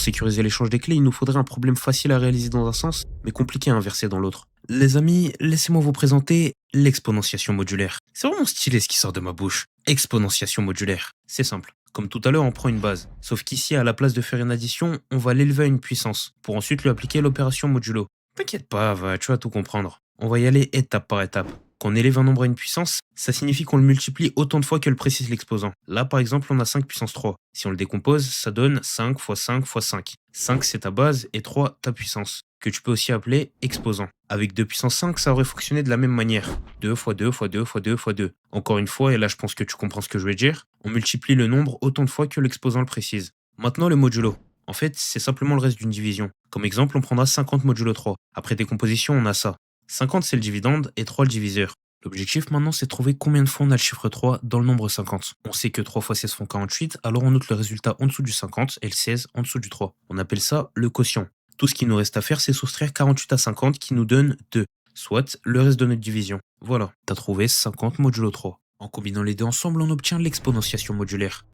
sécuriser l'échange des clés, il nous faudrait un problème facile à réaliser dans un sens, mais compliqué à inverser dans l'autre. Les amis, laissez-moi vous présenter l'exponentiation modulaire. C'est vraiment stylé ce qui sort de ma bouche. Exponentiation modulaire. C'est simple. Comme tout à l'heure, on prend une base. Sauf qu'ici, à la place de faire une addition, on va l'élever à une puissance, pour ensuite lui appliquer l'opération modulo. T'inquiète pas, tu vas tout comprendre. On va y aller étape par étape. Quand on élève un nombre à une puissance, ça signifie qu'on le multiplie autant de fois que le précise l'exposant. Là, par exemple, on a 5 puissance 3. Si on le décompose, ça donne 5 fois 5 fois 5. 5, c'est ta base et 3, ta puissance, que tu peux aussi appeler exposant. Avec 2 puissance 5, ça aurait fonctionné de la même manière. 2 fois 2 fois 2 fois 2 fois 2. Encore une fois, et là je pense que tu comprends ce que je veux dire, on multiplie le nombre autant de fois que l'exposant le précise. Maintenant, le modulo. En fait, c'est simplement le reste d'une division. Comme exemple, on prendra 50 modulo 3. Après décomposition, on a ça. 50, c'est le dividende et 3 le diviseur. L'objectif maintenant, c'est de trouver combien de fois on a le chiffre 3 dans le nombre 50. On sait que 3 fois 16 font 48, alors on note le résultat en dessous du 50 et le 16 en dessous du 3. On appelle ça le quotient. Tout ce qu'il nous reste à faire, c'est soustraire 48 à 50 qui nous donne 2, soit le reste de notre division. Voilà, t'as trouvé 50 modulo 3. En combinant les deux ensemble, on obtient l'exponentiation modulaire.